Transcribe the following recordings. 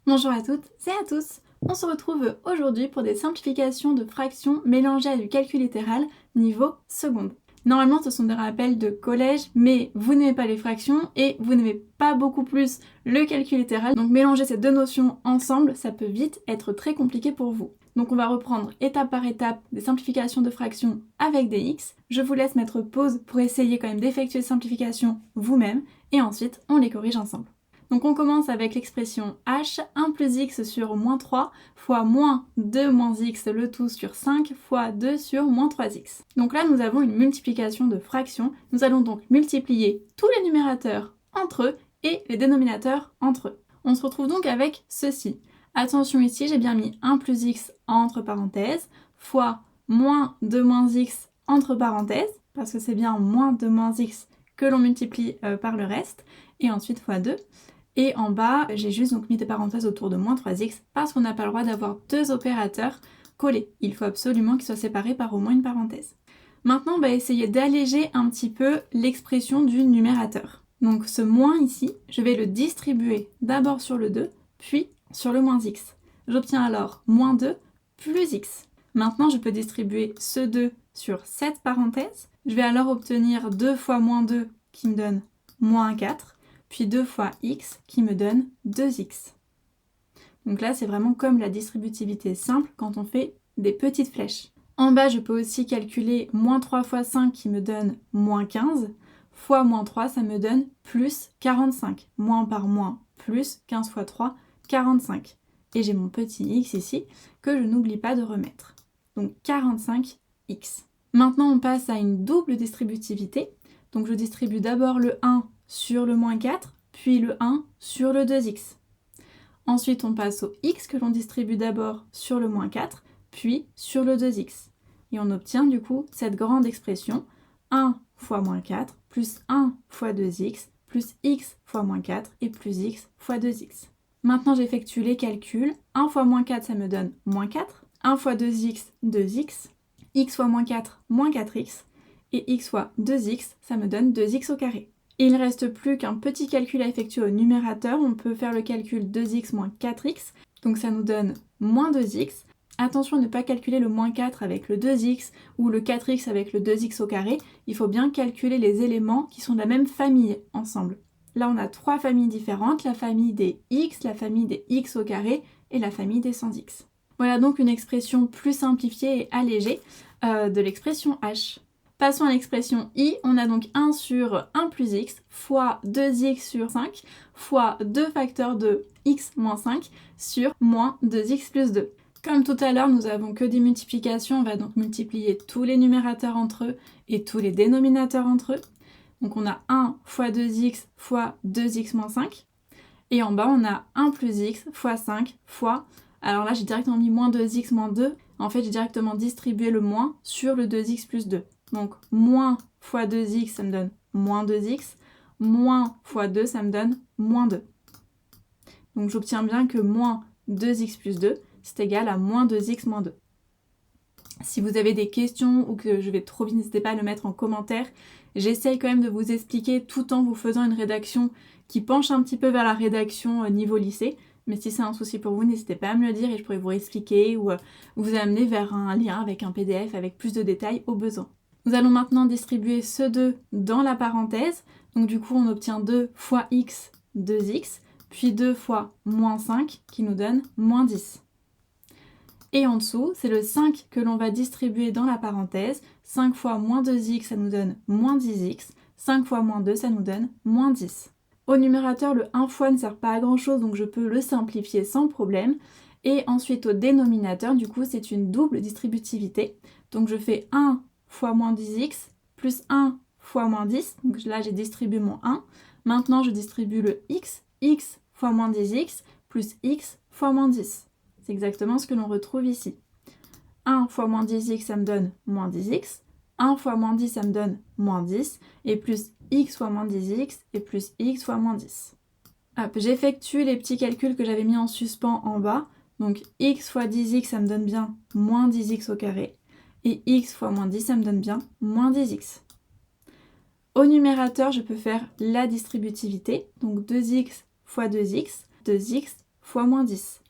Bonjour à toutes et à tous. On se retrouve aujourd'hui pour des simplifications de fractions mélangées à du calcul littéral niveau seconde. Normalement, ce sont des rappels de collège, mais vous n'aimez pas les fractions et vous n'aimez pas beaucoup plus le calcul littéral. Donc mélanger ces deux notions ensemble, ça peut vite être très compliqué pour vous. Donc on va reprendre étape par étape des simplifications de fractions avec des x. Je vous laisse mettre pause pour essayer quand même d'effectuer ces simplifications vous-même et ensuite on les corrige ensemble. Donc on commence avec l'expression h, 1 plus x sur moins 3 fois moins 2 moins x, le tout sur 5 fois 2 sur moins 3x. Donc là nous avons une multiplication de fractions. Nous allons donc multiplier tous les numérateurs entre eux et les dénominateurs entre eux. On se retrouve donc avec ceci. Attention ici, j'ai bien mis 1 plus x entre parenthèses fois moins 2 moins x entre parenthèses, parce que c'est bien moins 2 moins x que l'on multiplie par le reste, et ensuite fois 2. Et en bas, j'ai juste donc mis des parenthèses autour de moins 3x parce qu'on n'a pas le droit d'avoir deux opérateurs collés. Il faut absolument qu'ils soient séparés par au moins une parenthèse. Maintenant, on va essayer d'alléger un petit peu l'expression du numérateur. Donc ce moins ici, je vais le distribuer d'abord sur le 2, puis sur le moins x. J'obtiens alors moins 2 plus x. Maintenant, je peux distribuer ce 2 sur cette parenthèse. Je vais alors obtenir 2 fois moins 2 qui me donne moins 4. Puis 2 fois x qui me donne 2x. Donc là, c'est vraiment comme la distributivité simple quand on fait des petites flèches. En bas, je peux aussi calculer moins 3 fois 5 qui me donne moins 15, fois moins 3, ça me donne plus 45. Moins par moins, plus 15 fois 3, 45. Et j'ai mon petit x ici, que je n'oublie pas de remettre. Donc 45x. Maintenant, on passe à une double distributivité. Donc je distribue d'abord le 1 sur le moins 4, puis le 1 sur le 2x. Ensuite, on passe au x que l'on distribue d'abord sur le moins 4, puis sur le 2x. Et on obtient du coup cette grande expression 1 fois moins 4 plus 1 fois 2x plus x fois moins 4 et plus x fois 2x. Maintenant, j'effectue les calculs. 1 fois moins 4, ça me donne moins 4. 1 fois 2x, 2x. X fois moins 4, moins 4x. Et x fois 2x, ça me donne 2x au carré. Et il ne reste plus qu'un petit calcul à effectuer au numérateur. On peut faire le calcul 2x moins 4x. Donc ça nous donne moins 2x. Attention à ne pas calculer le moins 4 avec le 2x ou le 4x avec le 2x au carré. Il faut bien calculer les éléments qui sont de la même famille ensemble. Là, on a trois familles différentes. La famille des x, la famille des x au carré et la famille des 100x. Voilà donc une expression plus simplifiée et allégée de l'expression h. Passons à l'expression i, on a donc 1 sur 1 plus x fois 2x sur 5 fois 2 facteurs de x moins 5 sur moins 2x plus 2. Comme tout à l'heure, nous avons que des multiplications, on va donc multiplier tous les numérateurs entre eux et tous les dénominateurs entre eux. Donc on a 1 fois 2x fois 2x moins 5. Et en bas, on a 1 plus x fois 5 fois... Alors là, j'ai directement mis moins 2x moins 2. En fait, j'ai directement distribué le moins sur le 2x plus 2. Donc, moins fois 2x, ça me donne moins 2x. Moins fois 2, ça me donne moins 2. Donc, j'obtiens bien que moins 2x plus 2, c'est égal à moins 2x moins 2. Si vous avez des questions ou que je vais trop vite, n'hésitez pas à le mettre en commentaire. J'essaye quand même de vous expliquer tout en vous faisant une rédaction qui penche un petit peu vers la rédaction niveau lycée. Mais si c'est un souci pour vous, n'hésitez pas à me le dire et je pourrai vous expliquer ou vous amener vers un lien avec un PDF avec plus de détails au besoin. Nous allons maintenant distribuer ce 2 dans la parenthèse. Donc du coup, on obtient 2 fois x, 2x, puis 2 fois moins 5 qui nous donne moins 10. Et en dessous, c'est le 5 que l'on va distribuer dans la parenthèse. 5 fois moins 2x, ça nous donne moins 10x. 5 fois moins 2, ça nous donne moins 10. Au numérateur, le 1 fois ne sert pas à grand chose, donc je peux le simplifier sans problème. Et ensuite au dénominateur, du coup, c'est une double distributivité. Donc je fais 1 fois moins 10x plus 1 fois moins 10. Donc là, j'ai distribué mon 1. Maintenant, je distribue le x. X fois moins 10x plus x fois moins 10. C'est exactement ce que l'on retrouve ici. 1 fois moins 10x, ça me donne moins 10x. 1 fois moins 10, ça me donne moins 10. Et plus x fois moins 10x et plus x fois moins 10. Hop, j'effectue les petits calculs que j'avais mis en suspens en bas. Donc x fois 10x, ça me donne bien moins 10x au carré. Et x fois moins 10, ça me donne bien moins 10x. Au numérateur, je peux faire la distributivité. Donc 2x fois 2x, 2x fois moins 10.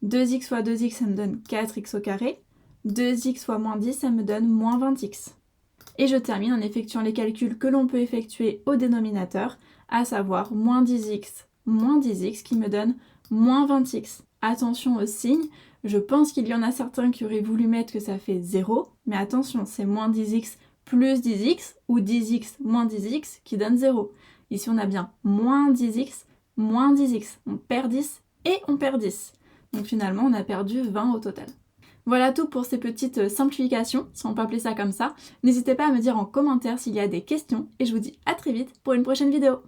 2x fois 2x, ça me donne 4x au carré. 2x fois moins 10, ça me donne moins 20x. Et je termine en effectuant les calculs que l'on peut effectuer au dénominateur, à savoir moins 10x qui me donne moins 20x. Attention au signe, je pense qu'il y en a certains qui auraient voulu mettre que ça fait 0, mais attention, c'est moins 10x plus 10x ou 10x moins 10x qui donne 0. Ici on a bien moins 10x, on perd 10 et on perd 10. Donc finalement on a perdu 20 au total. Voilà tout pour ces petites simplifications, si on peut appeler ça comme ça. N'hésitez pas à me dire en commentaire s'il y a des questions et je vous dis à très vite pour une prochaine vidéo.